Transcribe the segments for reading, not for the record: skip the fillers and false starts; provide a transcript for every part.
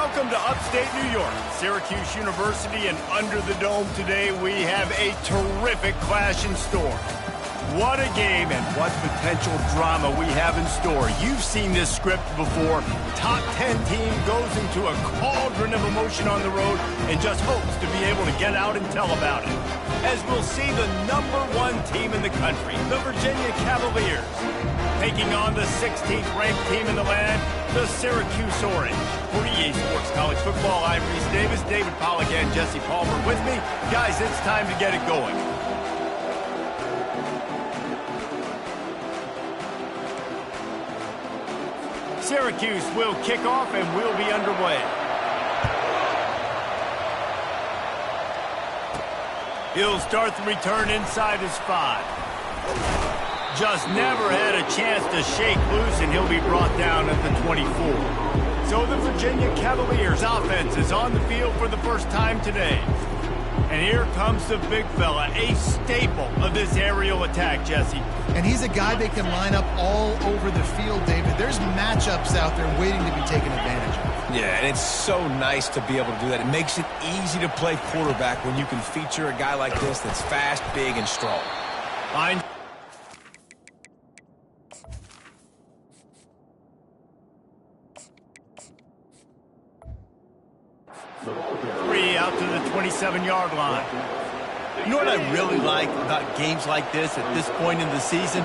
Welcome to upstate New York, Syracuse University, and under the dome today we have a terrific clash in store. What a game and what potential drama we have in store. You've seen this script before. Top 10 team goes into a cauldron of emotion on the road and just hopes to be able to get out and tell about it. As we'll see the #1 team in the country, the Virginia Cavaliers, taking on the 16th ranked team in the land, the Syracuse Orange. For EA Sports College Football, I'm Reese Davis, David Pollack, and Jesse Palmer with me. Guys, it's time to get it going. Syracuse will kick off and we'll be underway. He'll start the return inside his 5. Just never had a chance to shake loose, and he'll be brought down at the 24. So the Virginia Cavaliers offense is on the field for the first time today. And here comes the big fella, a staple of this aerial attack, Jesse. And he's a guy they can line up all over the field, David. There's matchups out there waiting to be taken advantage of. Yeah, and it's so nice to be able to do that. It makes it easy to play quarterback when you can feature a guy like this that's fast, big, and strong. Fine. Out to the 27-yard line. You know what I really like about games like this at this point in the season?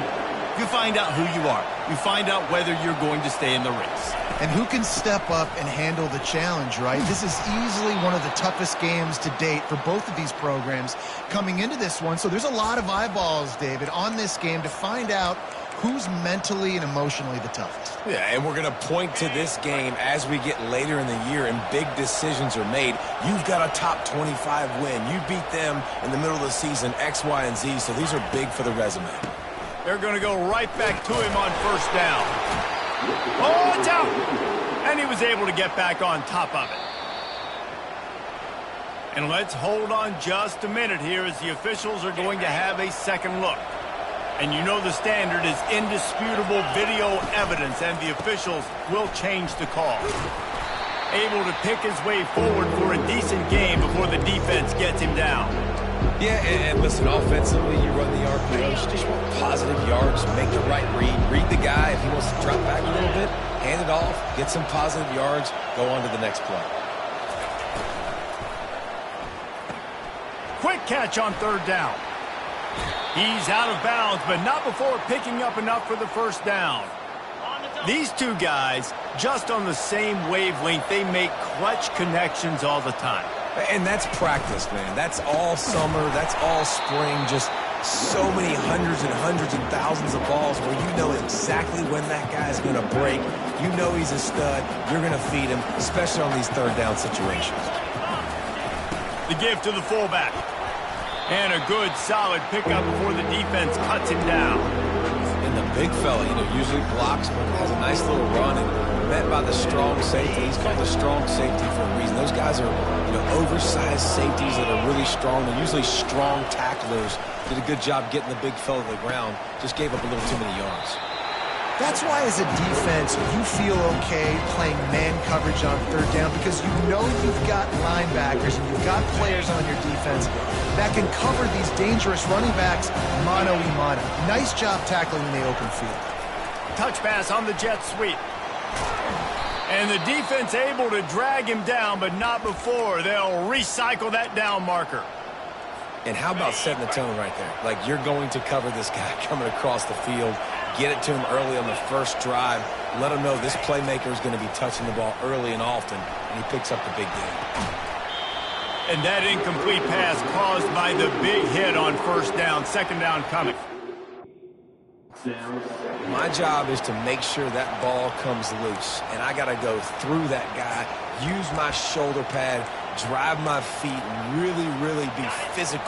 You find out who you are. You find out whether you're going to stay in the race. And who can step up and handle the challenge, right? This is easily one of the toughest games to date for both of these programs coming into this one. So there's a lot of eyeballs, David, on this game to find out who's mentally and emotionally the toughest. Yeah, and we're going to point to this game as we get later in the year and big decisions are made. You've got a top 25 win. You beat them in the middle of the season, X, Y, and Z, so these are big for the resume. They're going to go right back to him on first down. Oh, it's out! And he was able to get back on top of it. And let's hold on just a minute here as the officials are going to have a second look. And you know the standard is indisputable video evidence, and the officials will change the call. Able to pick his way forward for a decent game before the defense gets him down. Yeah, and listen, offensively, you run the RPOs, just want positive yards, make the right read the guy. If he wants to drop back a little bit, hand it off, get some positive yards, go on to the next play. Quick catch on third down. He's out of bounds, but not before picking up enough for the first down. These two guys, just on the same wavelength, they make clutch connections all the time. And that's practice, man. That's all summer. That's all spring. Just so many hundreds and thousands of balls where you know exactly when that guy's going to break. You know he's a stud. You're going to feed him, especially on these third down situations. The give to the fullback. And a good, solid pickup before the defense cuts him down. And the big fella, usually blocks, but has a nice little run and met by the strong safety. He's called the strong safety for a reason. Those guys are, oversized safeties that are really strong. They're usually strong tacklers. Did a good job getting the big fella to the ground. Just gave up a little too many yards. That's why, as a defense, you feel okay playing man coverage on third down because you know you've got linebackers and you've got players on your defense that can cover these dangerous running backs mano-a-mano. Nice job tackling in the open field. Touch pass on the jet sweep. And the defense able to drag him down, but not before. They'll recycle that down marker. And how about setting the tone right there? Like, you're going to cover this guy coming across the field. Get it to him early on the first drive. Let him know this playmaker is going to be touching the ball early and often, and he picks up the big game. And that incomplete pass caused by the big hit on first down. Second down coming. My job is to make sure that ball comes loose, and I got to go through that guy, use my shoulder pad, drive my feet, and really be physical.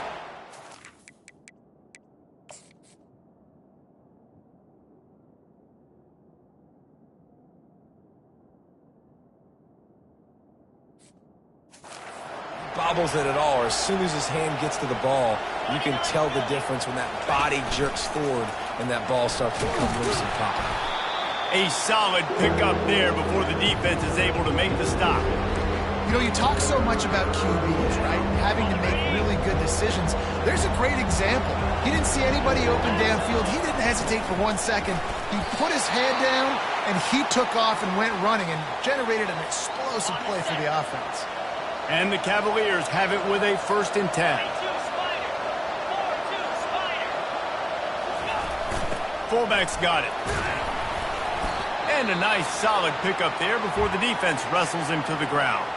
Bobbles it at all, or as soon as his hand gets to the ball, you can tell the difference when that body jerks forward and that ball starts to come loose and pop out. A solid pickup there before the defense is able to make the stop. You talk so much about QBs, right? Having to make really good decisions. There's a great example. He didn't see anybody open downfield. He didn't hesitate for 1 second. He put his head down, and he took off and went running and generated an explosive play for the offense. And the Cavaliers have it with a 1st and 10. Fullback's got it. And a nice solid pickup there before the defense wrestles him to the ground.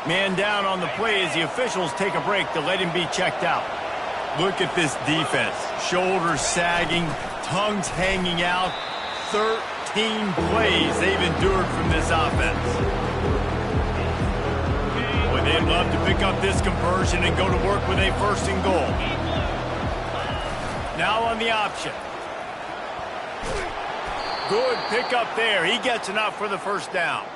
Man down on the play as the officials take a break to let him be checked out. Look at this defense. Shoulders sagging, tongues hanging out. 13 plays they've endured from this offense. Boy, they'd love to pick up this conversion and go to work with a 1st and goal. Now on the option. Good pickup there. He gets enough for the 1st down.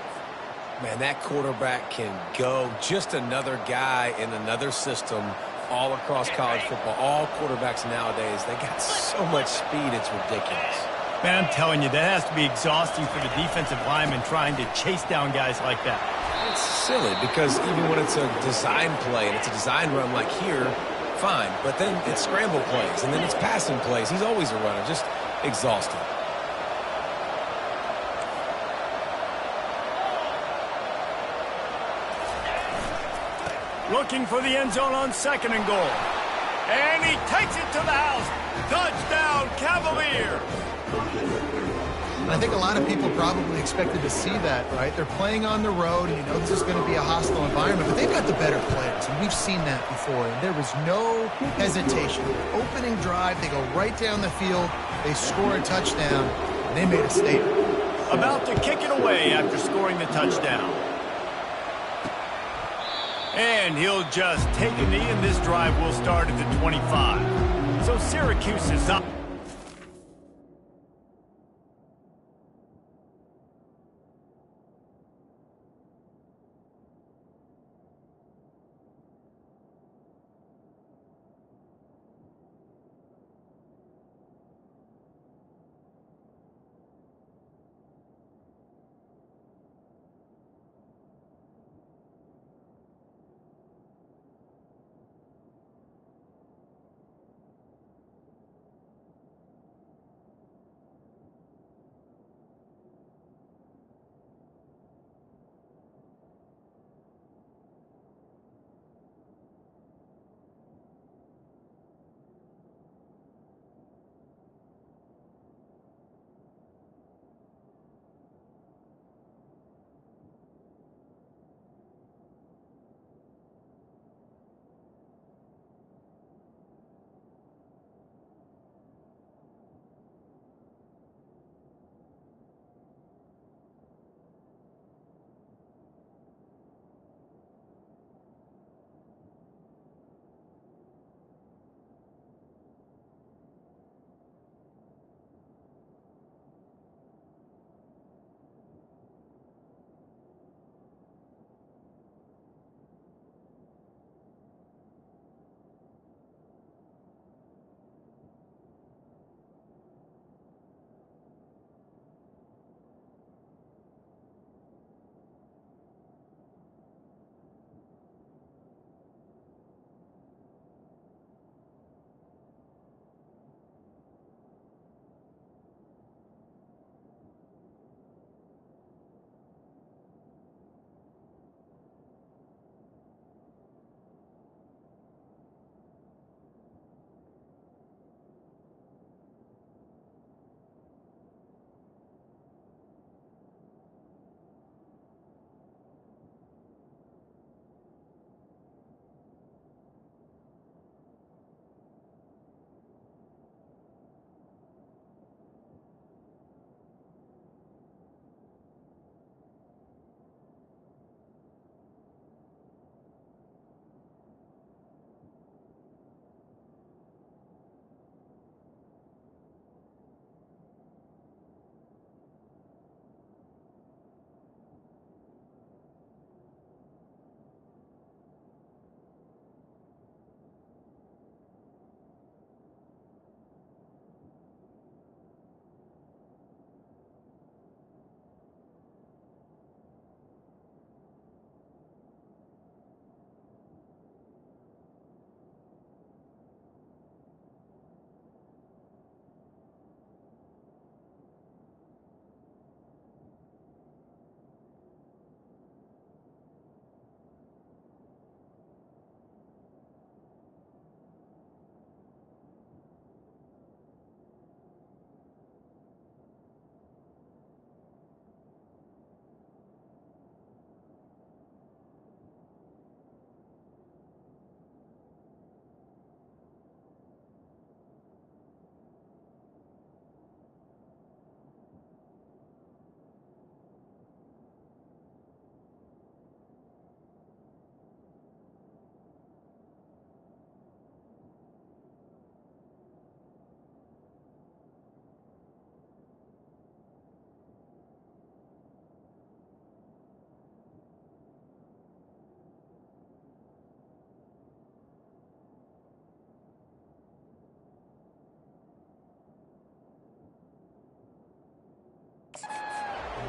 Man, that quarterback can go. Just another guy in another system all across college football. All quarterbacks nowadays, they got so much speed, it's ridiculous. Man, I'm telling you, that has to be exhausting for the defensive lineman trying to chase down guys like that. It's silly because even when it's a design play and it's a design run like here, fine. But then it's scramble plays and then it's passing plays. He's always a runner, just exhausting. Looking for the end zone on 2nd and goal. And he takes it to the house. Touchdown, Cavaliers. I think a lot of people probably expected to see that, right? They're playing on the road, and you know this is going to be a hostile environment, but they've got the better players, and we've seen that before. And there was no hesitation. Opening drive, they go right down the field, they score a touchdown, and they made a statement. About to kick it away after scoring the touchdown. And he'll just take a knee, and this drive will start at the 25. So Syracuse is up.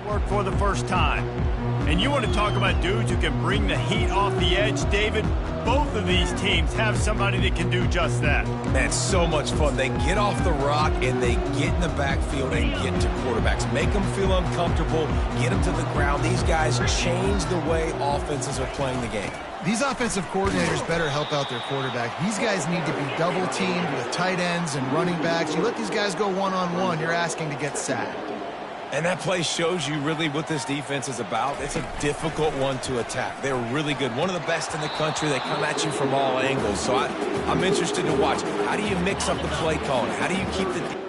work for the first time. And you want to talk about dudes who can bring the heat off the edge, David? Both of these teams have somebody that can do just that. Man, it's so much fun. They get off the rock and they get in the backfield and get to quarterbacks. Make them feel uncomfortable, get them to the ground. These guys change the way offenses are playing the game. These offensive coordinators better help out their quarterback. These guys need to be double-teamed with tight ends and running backs. You let these guys go one-on-one, you're asking to get sacked. And that play shows you really what this defense is about. It's a difficult one to attack. They're really good. One of the best in the country. They come at you from all angles. So I'm interested to watch. How do you mix up the play calling? How do you keep the...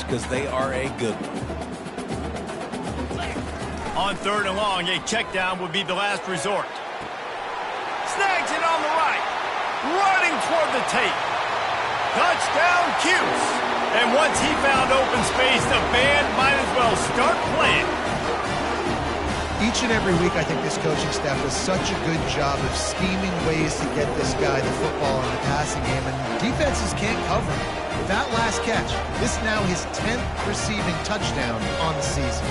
Because they are a good one. On 3rd and long, a check down would be the last resort. Snags it on the right. Running toward the tape. Touchdown, Cuse. And once he found open space, the band might as well start playing. Each and every week, I think this coaching staff does such a good job of scheming ways to get this guy the football in the passing game, and defenses can't cover him. That last catch, this is now his 10th receiving touchdown on the season.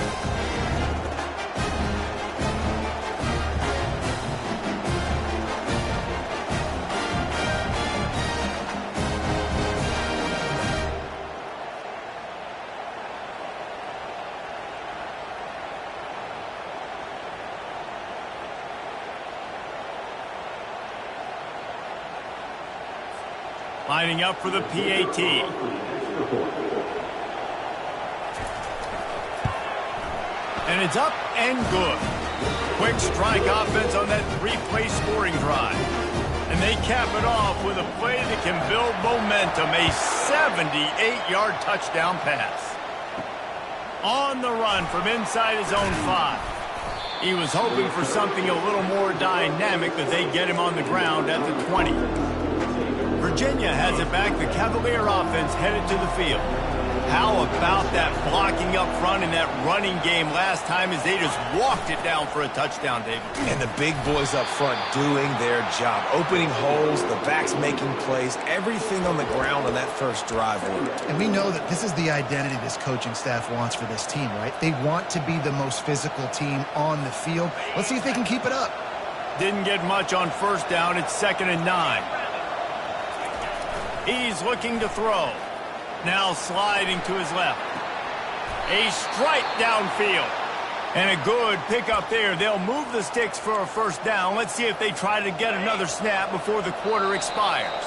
Lining up for the PAT. And it's up and good. Quick strike offense on that 3-play scoring drive. And they cap it off with a play that can build momentum, a 78-yard touchdown pass. On the run from inside his own 5. He was hoping for something a little more dynamic, but they get him on the ground at the 20. Virginia has it back. The Cavalier offense headed to the field. How about that blocking up front in that running game last time as they just walked it down for a touchdown, David? And the big boys up front doing their job. Opening holes, the backs making plays, everything on the ground on that first drive worked. And we know that this is the identity this coaching staff wants for this team, right? They want to be the most physical team on the field. Let's see if they can keep it up. Didn't get much on 1st down. It's 2nd and 9. He's looking to throw. Now sliding to his left. A strike downfield. And a good pickup there. They'll move the sticks for a 1st down. Let's see if they try to get another snap before the quarter expires.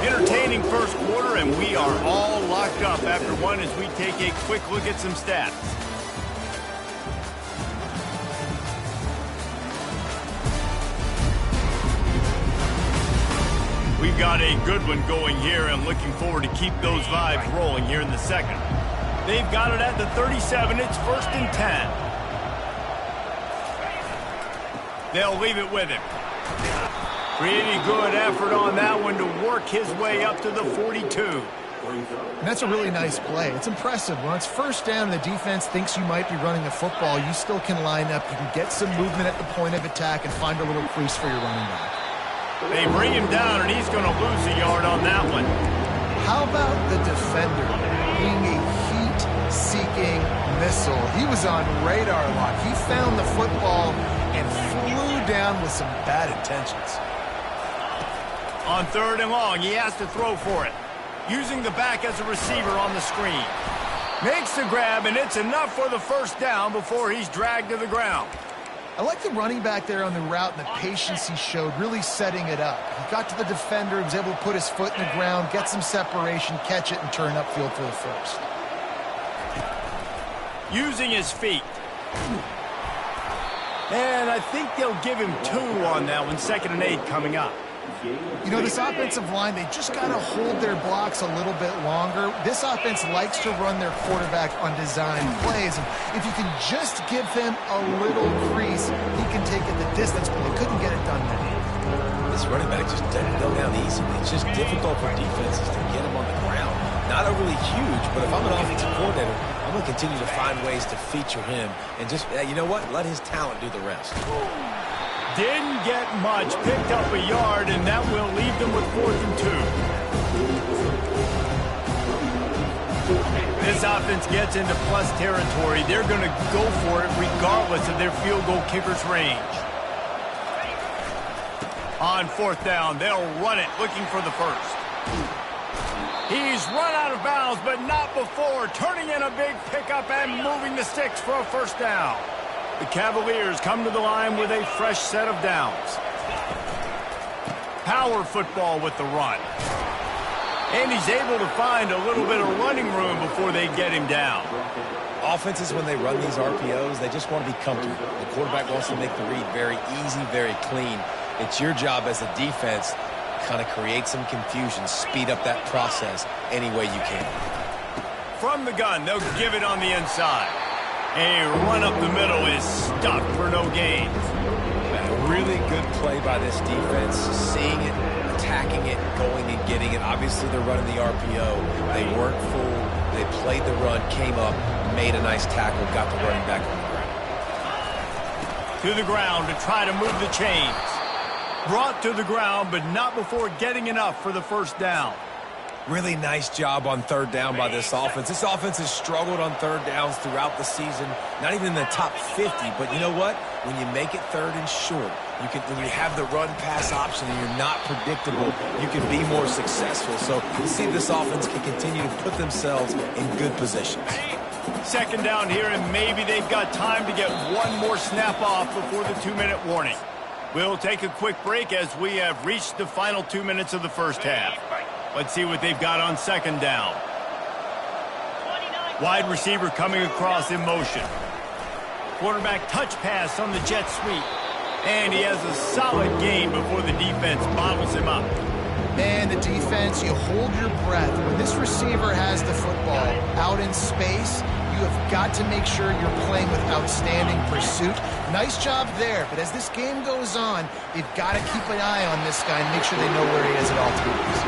Entertaining 1st quarter, and we are all locked up after one as we take a quick look at some stats. We've got a good one going here, and looking forward to keep those vibes rolling here in the 2nd. They've got it at the 37. It's 1st and 10. They'll leave it with him. Pretty good effort on that one to work his way up to the 42. And that's a really nice play. It's impressive. When it's 1st down, the defense thinks you might be running the football. You still can line up. You can get some movement at the point of attack and find a little crease for your running back. They bring him down, and he's going to lose a yard on that one. How about the defender being a heat-seeking missile? He was on radar lock. He found the football and flew down with some bad intentions. On 3rd and long, he has to throw for it. Using the back as a receiver on the screen. Makes the grab, and it's enough for the first down before he's dragged to the ground. I like the running back there on the route and the patience he showed, really setting it up. He got to the defender, he was able to put his foot in the ground, get some separation, catch it, and turn upfield for the first. Using his feet. And I think they'll give him 2 on that one. 2nd and 8 coming up. You know, this offensive line, they just got to hold their blocks a little bit longer. This offense likes to run their quarterback on design plays. And if you can just give him a little crease, he can take it the distance, but they couldn't get it done there. This running back just doesn't go down easy. It's just difficult for defenses to get him on the ground. Not overly huge, but if I'm an offensive coordinator, I'm going to continue to find ways to feature him and just, you know what, let his talent do the rest. Didn't get much, picked up a yard, and that will leave them with 4th and 2. This offense gets into plus territory. They're going to go for it regardless of their field goal kicker's range. On 4th down, they'll run it, looking for the first. He's run out of bounds, but not before, turning in a big pickup and moving the sticks for a first down. The Cavaliers come to the line with a fresh set of downs. Power football with the run. And he's able to find a little bit of running room before they get him down. Offenses, when they run these RPOs, they just want to be comfortable. The quarterback wants to make the read very easy, very clean. It's your job as a defense to kind of create some confusion, speed up that process any way you can. From the gun, they'll give it on the inside. A run up the middle is stuck for no gain. A really good play by this defense, seeing it, attacking it, going and getting it. Obviously, they're running the RPO. They weren't fooled. They played the run, came up, made a nice tackle, got the running back on the ground. To the ground to try to move the chains. Brought to the ground, but not before getting enough for the first down. Really nice job on 3rd down by this offense. This offense has struggled on 3rd downs throughout the season. Not even in the top 50, but you know what? When you make it 3rd and short, when you have the run-pass option and you're not predictable, you can be more successful. So you see this offense can continue to put themselves in good positions. 2nd down here, and maybe they've got time to get one more snap off before the 2-minute warning. We'll take a quick break as we have reached the final 2 minutes of the first half. Let's see what they've got on 2nd down. Wide receiver coming across in motion. Quarterback touch pass on the jet sweep. And he has a solid gain before the defense bottles him up. Man, the defense, you hold your breath. When this receiver has the football out in space, you have got to make sure you're playing with outstanding pursuit. Nice job there, but as this game goes on, they've got to keep an eye on this guy and make sure they know where he is at all times.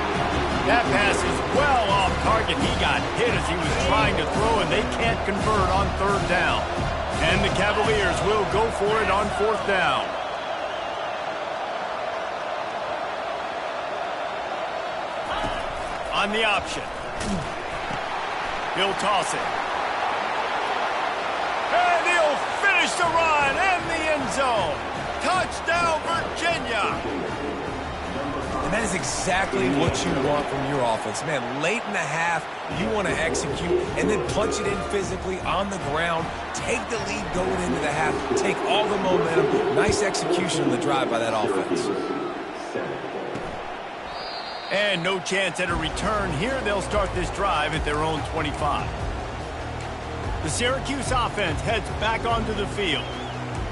That pass is well off target. He got hit as he was trying to throw, and they can't convert on 3rd down. And the Cavaliers will go for it on 4th down. On the option. He'll toss it. And he'll finish the run in the end zone. Touchdown, Virginia. And that is exactly what you want from your offense. Man, late in the half, you want to execute and then punch it in physically on the ground. Take the lead going into the half. Take all the momentum. Nice execution on the drive by that offense. And no chance at a return here. They'll start this drive at their own 25. The Syracuse offense heads back onto the field.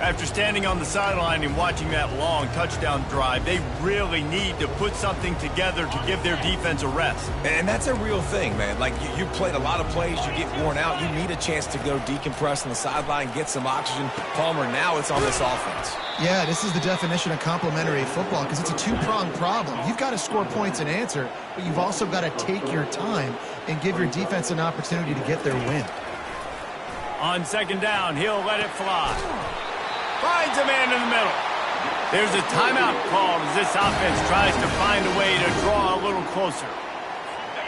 After standing on the sideline and watching that long touchdown drive, they really need to put something together to give their defense a rest. And that's a real thing, man. Like, you played a lot of plays, you get worn out. You need a chance to go decompress on the sideline, get some oxygen. Palmer, now it's on this offense. Yeah, this is the definition of complementary football because it's a two-pronged problem. You've got to score points and answer, but you've also got to take your time and give your defense an opportunity to get their win. On 2nd down, he'll let it fly. Finds a man in the middle. There's a timeout called as this offense tries to find a way to draw a little closer.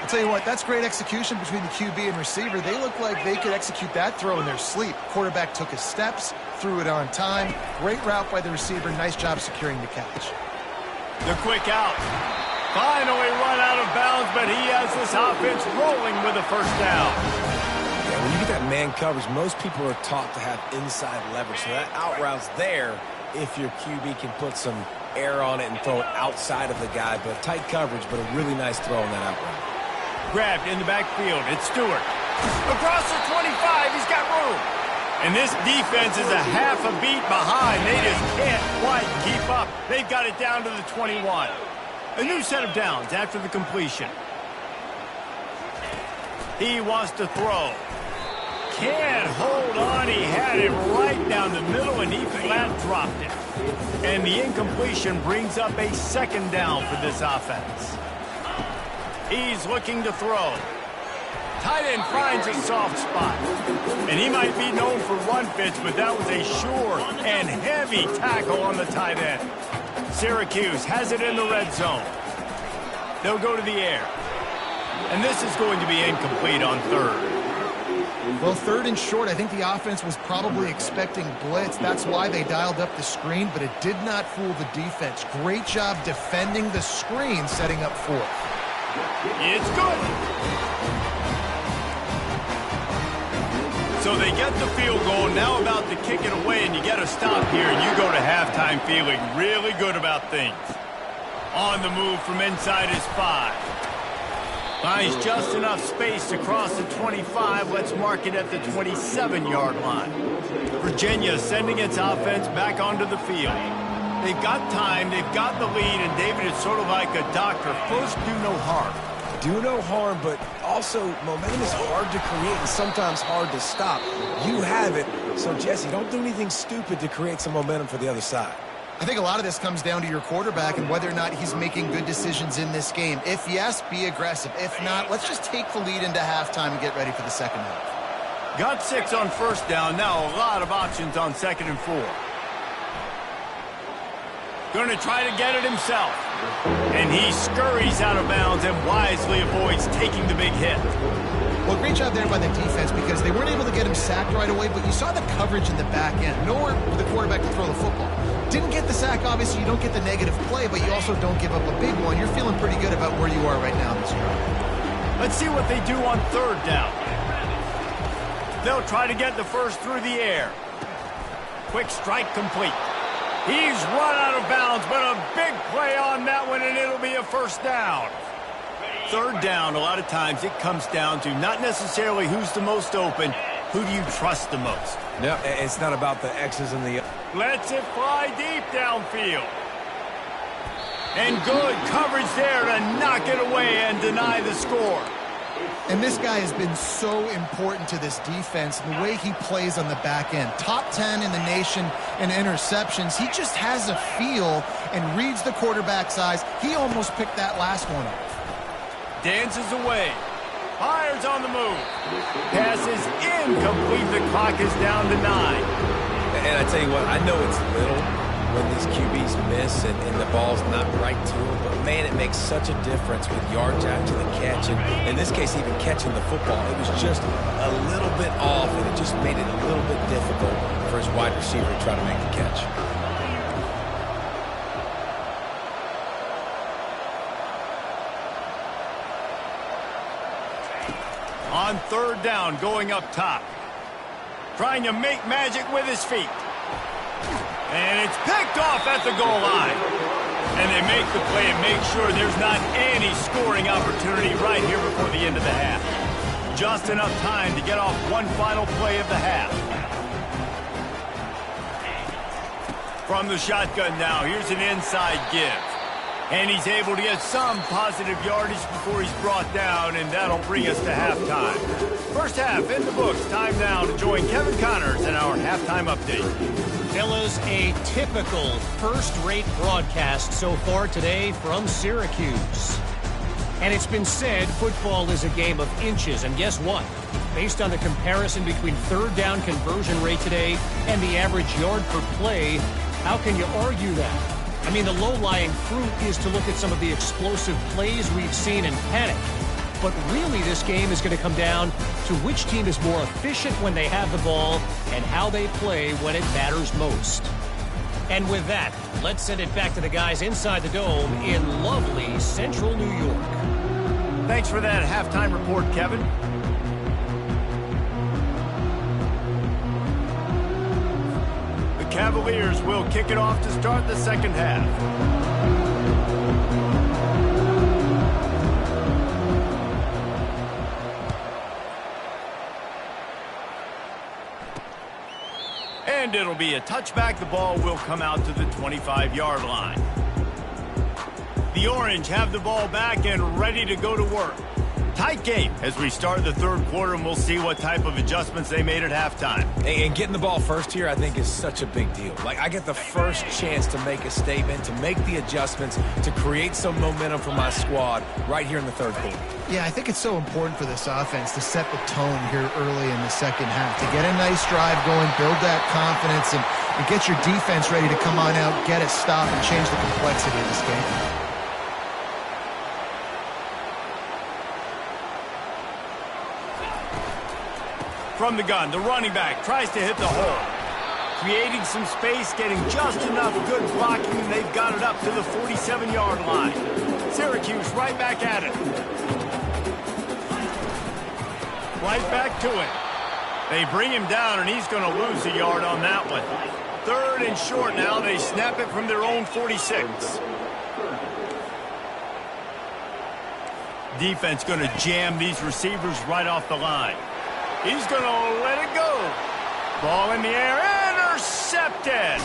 I'll tell you what, that's great execution between the QB and receiver. They look like they could execute that throw in their sleep. Quarterback took his steps, threw it on time. Great route by the receiver. Nice job securing the catch. The quick out. Finally run out of bounds, but he has this offense rolling with a first down. Yeah, when you get that man coverage, most people are taught to have inside leverage. So that out route's there if your QB can put some air on it and throw it outside of the guy. But tight coverage, but a really nice throw on that out route. Grabbed in the backfield. It's Stewart. Across the 25, he's got room. And this defense is a half a beat behind. They just can't quite keep up. They've got it down to the 21. A new set of downs after the completion. He wants to throw. Can't hold on. He had it right down the middle, and he flat dropped it. And the incompletion brings up a second down for this offense. He's looking to throw. Tight end finds a soft spot. And he might be known for run fits, but that was a sure and heavy tackle on the tight end. Syracuse has it in the red zone. They'll go to the air. And this is going to be incomplete on third. Well, third and short, I think the offense was probably expecting blitz. That's why they dialed up the screen, but it did not fool the defense. Great job defending the screen, setting up fourth. It's good. So they get the field goal, now about to kick it away, and you get a stop here, and you go to halftime feeling really good about things. On the move from inside his 5. Finds just enough space to cross the 25. Let's mark it at the 27-yard line. Virginia sending its offense back onto the field. They've got time, they've got the lead, and David, it's sort of like a doctor. First, do no harm. Do no harm, but also momentum is hard to create and sometimes hard to stop. You have it, so Jesse, don't do anything stupid to create some momentum for the other side. I think a lot of this comes down to your quarterback and whether or not he's making good decisions in this game. If yes, be aggressive. If not, let's just take the lead into halftime and get ready for the second half. Got 6 on first down, now a lot of options on 2nd and 4. Going to try to get it himself. And he scurries out of bounds and wisely avoids taking the big hit. Well, great job there by the defense because they weren't able to get him sacked right away, but you saw the coverage in the back end. Nowhere for the quarterback to throw the football. Didn't get the sack, obviously. You don't get the negative play, but you also don't give up a big one. You're feeling pretty good about where you are right now in this drive. Let's see what they do on third down. They'll try to get the first through the air. Quick strike complete. He's run out of bounds, but a big play on that one, and it'll be a first down. Third down, a lot of times it comes down to not necessarily who's the most open, who do you trust the most? No, it's not about the X's and the... Lets it fly deep downfield. And good coverage there to knock it away and deny the score. And this guy has been so important to this defense, the way he plays on the back end. Top 10 in the nation in interceptions. He just has a feel and reads the quarterback's eyes. He almost picked that last one up. Dances away. Fires on the move. Pass is incomplete. The clock is down to 9. And I tell you what, I know it's little when these QBs miss and the ball's not right to them, but man, it makes such a difference with yards after the catch. And in this case, even catching the football, it was just a little bit off, and it just made it a little bit difficult for his wide receiver to try to make the catch. On third down, going up top. Trying to make magic with his feet. And it's picked off at the goal line. And they make the play and make sure there's not any scoring opportunity right here before the end of the half. Just enough time to get off one final play of the half. From the shotgun now, here's an inside give. And he's able to get some positive yardage before he's brought down, and that'll bring us to halftime. First half in the books. Time now to join Kevin Connors in our halftime update. Fellas, a typical first-rate broadcast so far today from Syracuse. And it's been said football is a game of inches, and guess what? Based on the comparison between third down conversion rate today and the average yard per play, how can you argue that? I mean, the low-lying fruit is to look at some of the explosive plays we've seen and panic. But really, this game is going to come down to which team is more efficient when they have the ball and how they play when it matters most. And with that, let's send it back to the guys inside the Dome in lovely central New York. Thanks for that halftime report, Kevin. The Cavaliers will kick it off to start the second half. And it'll be a touchback. The ball will come out to the 25-yard line. The Orange have the ball back and ready to go to work. Tight game as we start the third quarter, and we'll see what type of adjustments they made at halftime. And getting the ball first here, I think, is such a big deal. Like, I get the first chance to make a statement, to make the adjustments, to create some momentum for my squad right here in the third quarter. Yeah, I think it's so important for this offense to set the tone here early in the second half, to get a nice drive going, build that confidence, and get your defense ready to come on out, get a stop, and change the complexity of this game. From the gun, the running back tries to hit the hole. Creating some space, getting just enough good blocking, and they've got it up to the 47-yard line. Syracuse right back at it. Right back to it. They bring him down, and he's going to lose a yard on that one. Third and short now. They snap it from their own 46. Defense going to jam these receivers right off the line. He's going to let it go. Ball in the air, intercepted.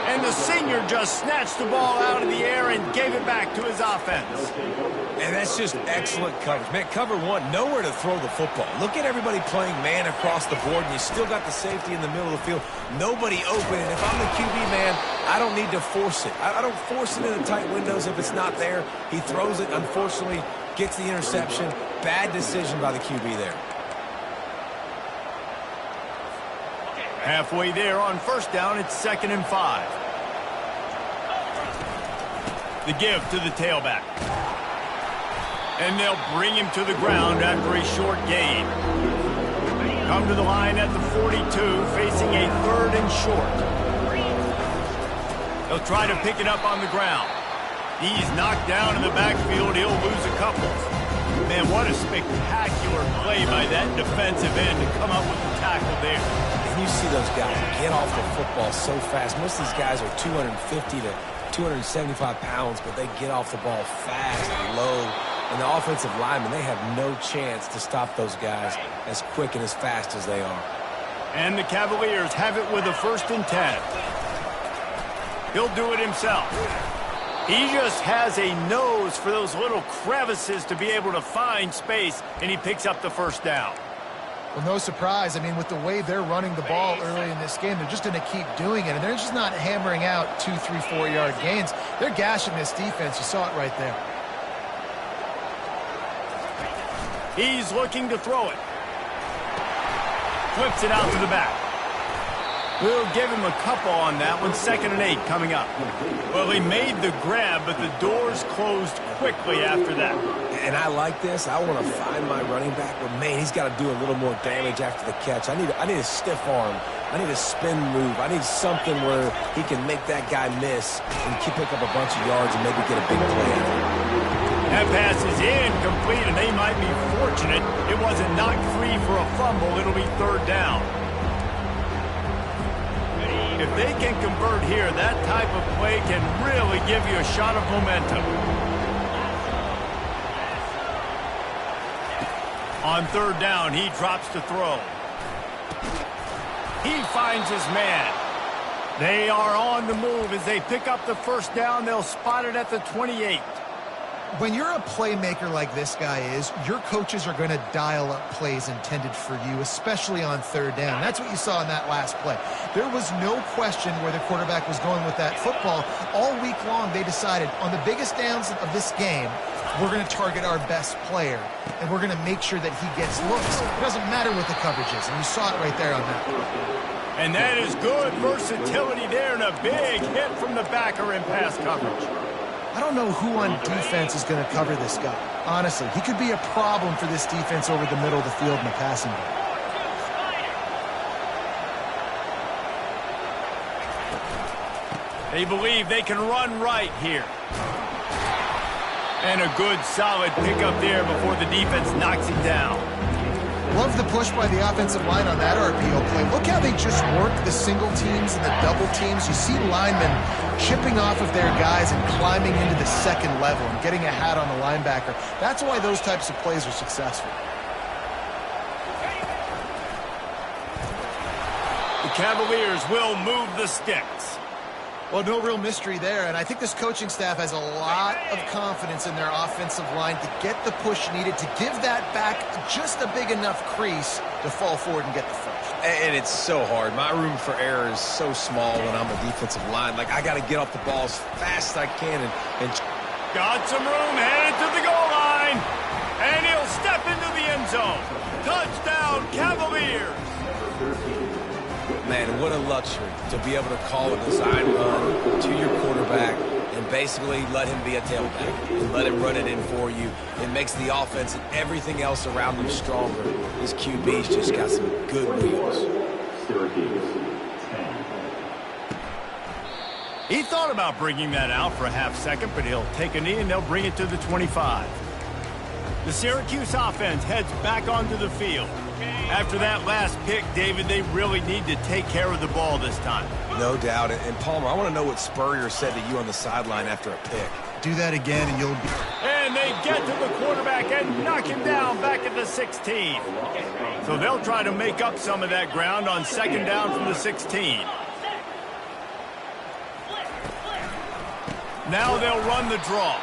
And the senior just snatched the ball out of the air and gave it back to his offense. And that's just excellent coverage. Man, cover one, nowhere to throw the football. Look at everybody playing man across the board, and you still got the safety in the middle of the field. Nobody open, and if I'm the QB, man, I don't need to force it. I don't force it into tight windows if it's not there. He throws it, unfortunately, gets the interception. Bad decision by the QB there. Halfway there on first down, it's 2nd and 5. The give to the tailback. And they'll bring him to the ground after a short gain. Come to the line at the 42, facing a 3rd and short. They'll try to pick it up on the ground. He's knocked down in the backfield. He'll lose a couple. Man, what a spectacular play by that defensive end to come up with the tackle there. And you see those guys get off the football so fast. Most of these guys are 250 to 275 pounds, but they get off the ball fast and low. And the offensive linemen, they have no chance to stop those guys as quick and as fast as they are. And the Cavaliers have it with a 1st and 10. He'll do it himself. He just has a nose for those little crevices to be able to find space, and he picks up the first down. Well, no surprise. I mean, with the way they're running the ball early in this game, they're just going to keep doing it. And they're just not hammering out 2, 3, 4-yard gains. They're gashing this defense. You saw it right there. He's looking to throw it. Flips it out to the back. We'll give him a couple on that one. 2nd and 8 coming up. Well, he made the grab, but the doors closed quickly after that. And I like this. I want to find my running back, but man, he's got to do a little more damage after the catch. I need a stiff arm. I need a spin move. I need something where he can make that guy miss and pick up a bunch of yards and maybe get a big play out of it. That pass is incomplete, and they might be fortunate it wasn't knocked free for a fumble. It'll be 3rd down. If they can convert here, that type of play can really give you a shot of momentum. On 3rd down, he drops to throw. He finds his man. They are on the move. As they pick up the first down, they'll spot it at the 28. When you're a playmaker like this guy is, your coaches are going to dial up plays intended for you, especially on 3rd down. That's what you saw in that last play. There was no question where the quarterback was going with that football. All week long, they decided on the biggest downs of this game, we're going to target our best player, and we're going to make sure that he gets looks. It doesn't matter what the coverage is, and you saw it right there on that. And that is good versatility there, and a big hit from the backer in pass coverage. I don't know who on defense is going to cover this guy. Honestly, he could be a problem for this defense over the middle of the field in the passing game. They believe they can run right here. And a good, solid pickup there before the defense knocks him down. Love the push by the offensive line on that RPO play. Look how they just work the single teams and the double teams. You see linemen chipping off of their guys and climbing into the second level and getting a hat on the linebacker. That's why those types of plays are successful. The Cavaliers will move the sticks. Well, no real mystery there, and I think this coaching staff has a lot of confidence in their offensive line to get the push needed to give that back just a big enough crease to fall forward and get the first. And it's so hard. My room for error is so small when I'm a defensive line. Like, I got to get off the ball as fast as I can. And Got some room, headed to the goal line. And he'll step into the end zone. Touchdown, Cavaliers. Man, what a luxury to be able to call a design run to your quarterback and basically let him be a tailback and let him run it in for you. It makes the offense and everything else around him stronger. This QB's just got some good wheels. He thought about bringing that out for a half second, but he'll take a knee and they'll bring it to the 25. The Syracuse offense heads back onto the field. After that last pick, David, they really need to take care of the ball this time. No doubt. And Palmer, I want to know what Spurrier said to you on the sideline after a pick. Do that again and you'll be... And they get to the quarterback and knock him down back at the 16. So they'll try to make up some of that ground on second down from the 16. Now they'll run the draw.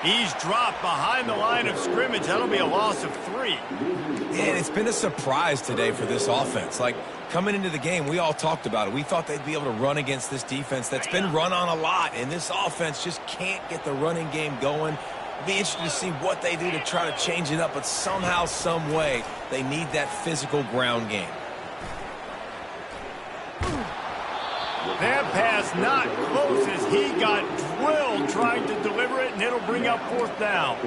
He's dropped behind the line of scrimmage. That'll be a loss of 3. And it's been a surprise today for this offense. Like, coming into the game, we all talked about it. We thought they'd be able to run against this defense that's been run on a lot, and this offense just can't get the running game going. It'll be interesting to see what they do to try to change it up, but somehow, some way, they need that physical ground game. That pass not close as he got drilled trying to deliver it, and it'll bring up 4th down.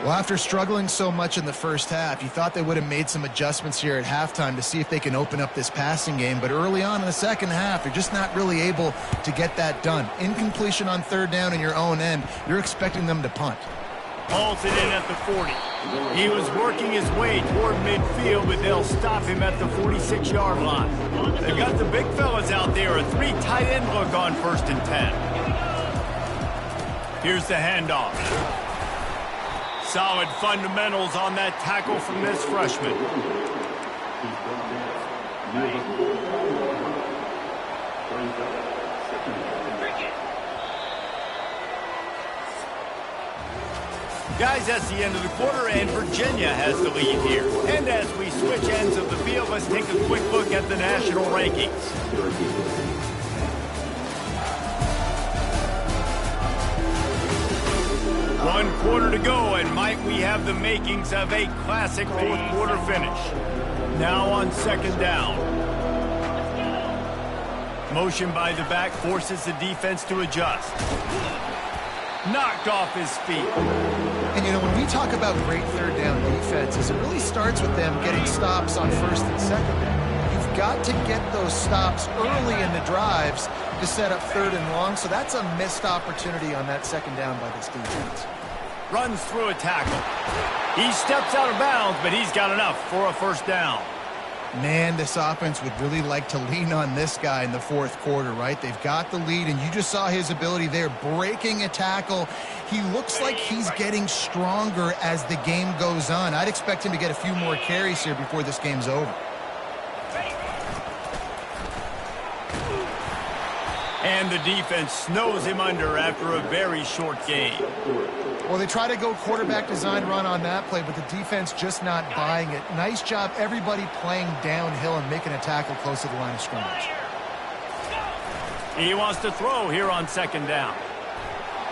Well, after struggling so much in the first half, you thought they would have made some adjustments here at halftime to see if they can open up this passing game. But early on in the second half, they're just not really able to get that done. Incompletion on 3rd down in your own end, you're expecting them to punt. Hauls it in at the 40. He was working his way toward midfield, but they'll stop him at the 46-yard line. They've got the big fellas out there, a 3 tight end look on 1st and 10. Here's the handoff. Solid fundamentals on that tackle from this freshman. Guys, that's the end of the quarter, and Virginia has the lead here. And as we switch ends of the field, let's take a quick look at the national rankings. One quarter to go, and might we have the makings of a classic 4th quarter finish. Now on 2nd down. Motion by the back forces the defense to adjust. Knocked off his feet. And, you know, when we talk about great 3rd down defenses, it really starts with them getting stops on 1st and 2nd down. You've got to get those stops early in the drives to set up 3rd and long, so that's a missed opportunity on that 2nd down by this defense. Runs through a tackle. He steps out of bounds, but he's got enough for a 1st down. Man, this offense would really like to lean on this guy in the 4th quarter, right? They've got the lead, and you just saw his ability there, breaking a tackle. He looks like he's getting stronger as the game goes on. I'd expect him to get a few more carries here before this game's over. And the defense snows him under after a very short game. Well, they try to go quarterback design run on that play, but the defense just not buying it. Nice job, everybody playing downhill and making a tackle close to the line of scrimmage. He wants to throw here on 2nd down.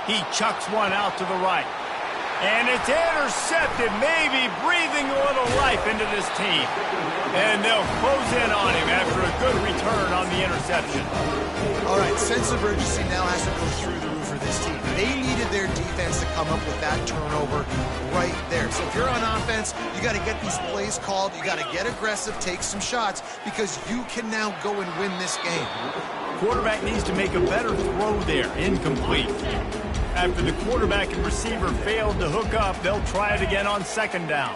He chucks one out to the right. And it's intercepted, maybe breathing a little life into this team. And they'll close in on him after a good return on the interception. All right, sense of urgency now has to go through the roof for this team. They needed their defense to come up with that turnover right there. So if you're on offense, you got to get these plays called. You got to get aggressive, take some shots, because you can now go and win this game. quarterback needs to make a better throw there. Incomplete. After the quarterback and receiver failed to hook up, they'll try it again on second down.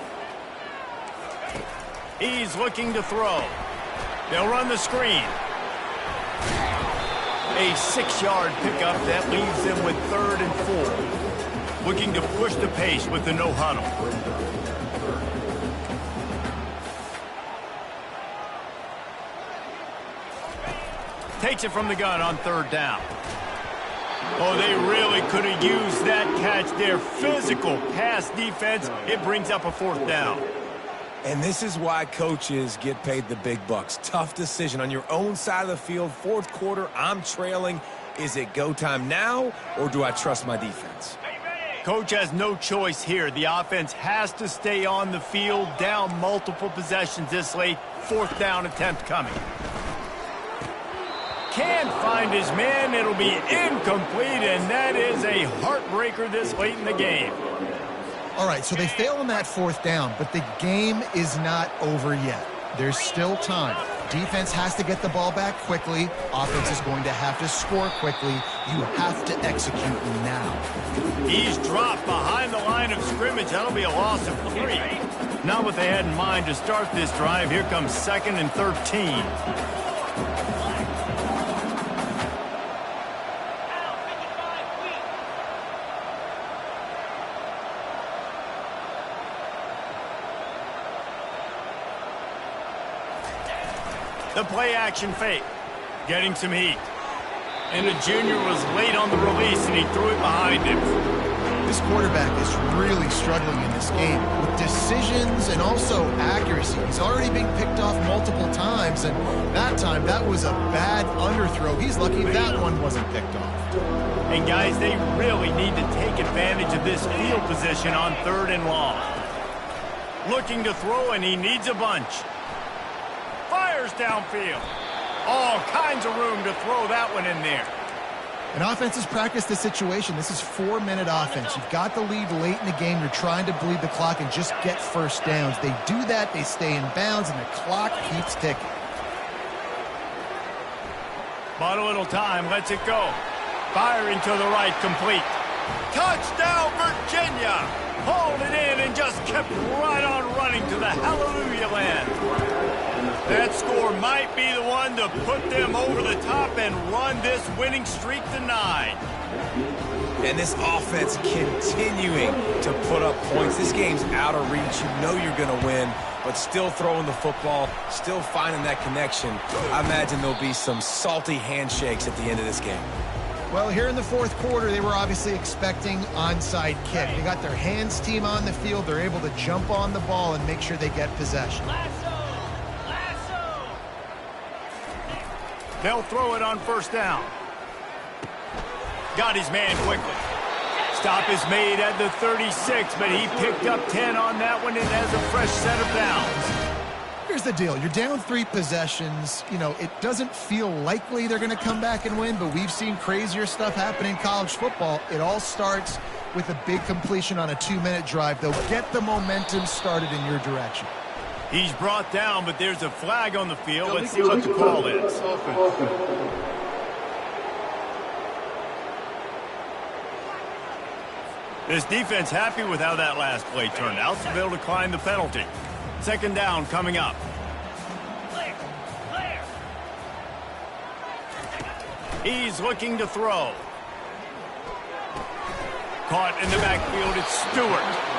He's looking to throw. They'll run the screen. A 6-yard pickup that leaves them with 3rd and 4. Looking to push the pace with the no huddle. Takes it from the gun on 3rd down. Oh, they really could have used that catch there. Physical pass defense. It brings up a 4th down. And this is why coaches get paid the big bucks. Tough decision on your own side of the field. 4th quarter, I'm trailing. Is it go time now, or do I trust my defense? Coach has no choice here. The offense has to stay on the field, down multiple possessions this late. 4th down attempt coming. Can't find his man. It'll be incomplete, and that is a heartbreaker this late in the game. All right, so they fail on that 4th down, but the game is not over yet. There's still time. Defense has to get the ball back quickly. Offense is going to have to score quickly. You have to execute now. He's dropped behind the line of scrimmage. That'll be a loss of 3. Not what they had in mind to start this drive. Here comes 2nd and 13. The play-action fake, getting some heat. And the junior was late on the release, and he threw it behind him. This quarterback is really struggling in this game with decisions and also accuracy. He's already being picked off multiple times, and that time, that was a bad underthrow. He's lucky that one wasn't picked off. And, guys, they really need to take advantage of this field position on 3rd and long. Looking to throw, and he needs a bunch. Fires downfield. All kinds of room to throw that one in there. And offenses practice the situation. This is 4-minute offense. You've got the lead late in the game. You're trying to bleed the clock and just get first downs. They do that, they stay in bounds, and the clock keeps ticking. Bought a little time, lets it go. Firing to the right, complete. Touchdown, Virginia! Hauled it in and just kept right on running to the hallelujah land. That score might be the one to put them over the top and run this winning streak to 9. And this offense continuing to put up points. This game's out of reach. You know you're going to win, but still throwing the football, still finding that connection. I imagine there'll be some salty handshakes at the end of this game. Well, here in the 4th quarter, they were obviously expecting onside kick. They got their hands team on the field. They're able to jump on the ball and make sure they get possession. They'll throw it on 1st down. Got his man quickly. Stop is made at the 36, but he picked up 10 on that one and has a fresh set of downs. Here's the deal. You're down 3 possessions. You know, it doesn't feel likely they're going to come back and win, but we've seen crazier stuff happen in college football. It all starts with a big completion on a 2-minute drive. They'll get the momentum started in your direction. He's brought down, but there's a flag on the field. Let's see what the call is. This defense happy with how that last play turned out, so they'll decline the penalty. 2nd down coming up. He's looking to throw. Caught in the backfield, it's Stewart.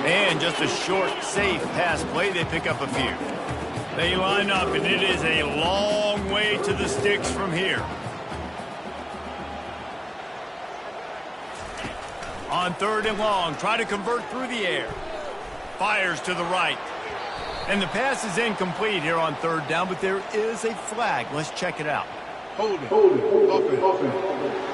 And just a short, safe pass play, they pick up a few. They line up, and it is a long way to the sticks from here. On 3rd and long, try to convert through the air. Fires to the right. And the pass is incomplete here on 3rd down, but there is a flag. Let's check it out. Hold it. Offense.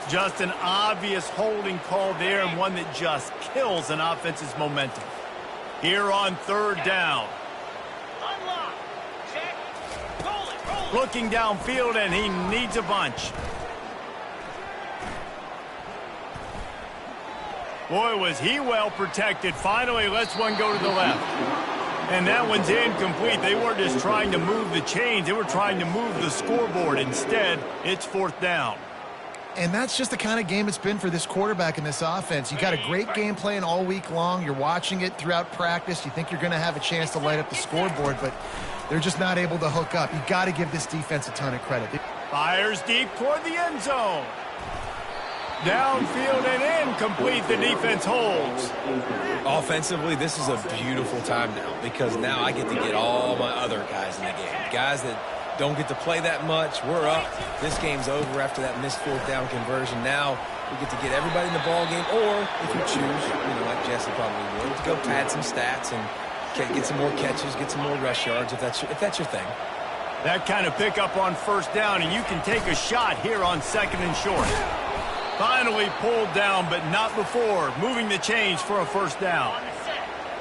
Just an obvious holding call there, and one that just kills an offense's momentum. Here on 3rd down. Unlock. Check. Roll it. Looking downfield, and he needs a bunch. Boy, was he well protected. Finally lets one go to the left. And that one's incomplete. They weren't just trying to move the chains. They were trying to move the scoreboard. Instead, it's 4th down. And that's just the kind of game it's been for this quarterback in this offense. You got a great game plan all week long. You're watching it throughout practice. You think you're going to have a chance to light up the scoreboard, but they're just not able to hook up. You got to give this defense a ton of credit. Fires deep toward the end zone. Downfield and incomplete. The defense holds. Offensively, this is a beautiful time now because now I get to get all my other guys in the game. Guys that don't get to play that much. We're up. This game's over after that missed 4th down conversion. Now we get to get everybody in the ball game, or if you choose, like Jesse probably would, to go pad some stats and get some more catches, get some more rush yards if that's your thing. That kind of pickup on 1st down, and you can take a shot here on 2nd and short. Finally pulled down, but not before moving the chains for a 1st down.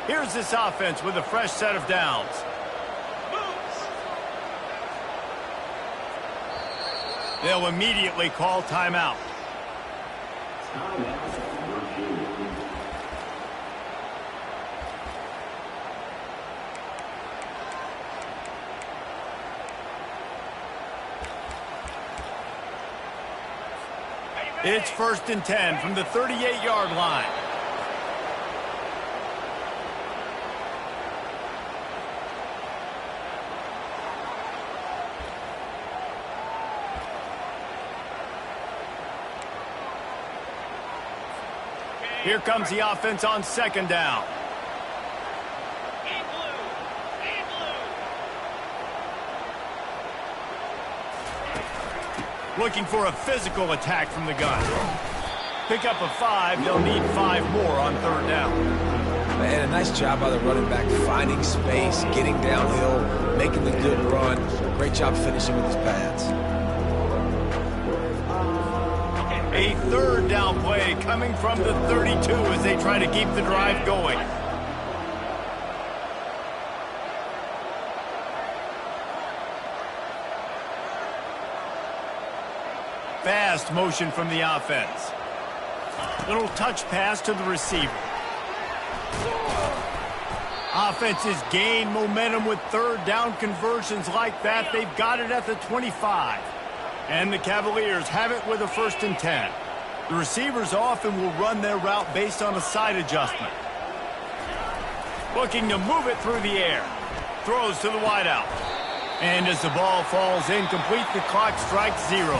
Here's this offense with a fresh set of downs. They'll immediately call timeout. It's 1st and 10 from the 38-yard line. Here comes the offense on 2nd down. Looking for a physical attack from the gun. Pick up a 5. They'll need 5 more on 3rd down. Man, a nice job by the running back, finding space, getting downhill, making the good run. Great job finishing with his pads. A 3rd down play coming from the 32 as they try to keep the drive going. Fast motion from the offense. Little touch pass to the receiver. Offenses gain momentum with 3rd down conversions like that. They've got it at the 25. And the Cavaliers have it with a 1st and 10. The receivers often will run their route based on a side adjustment. Looking to move it through the air. Throws to the wideout. And as the ball falls incomplete, the clock strikes 0.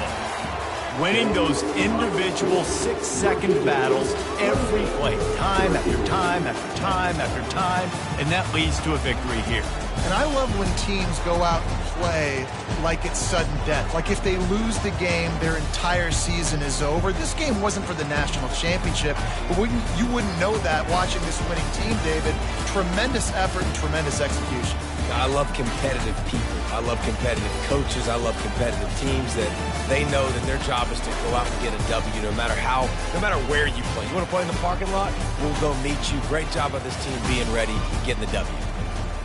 Winning those individual 6-second battles every play, time after time after time after time, and that leads to a victory here. And I love when teams go out and play like it's sudden death. Like if they lose the game, their entire season is over. This game wasn't for the national championship, but you wouldn't know that watching this winning team, David. Tremendous effort and tremendous execution. I love competitive people. I love competitive coaches. I love competitive teams that they know that their job is to go out and get a W no matter where you play. You want to play in the parking lot? We'll go meet you. Great job of this team being ready, getting the W.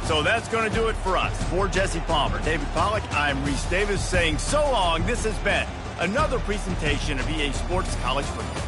So that's going to do it for us. For Jesse Palmer, David Pollack, I'm Reese Davis saying so long. This has been another presentation of EA Sports College Football.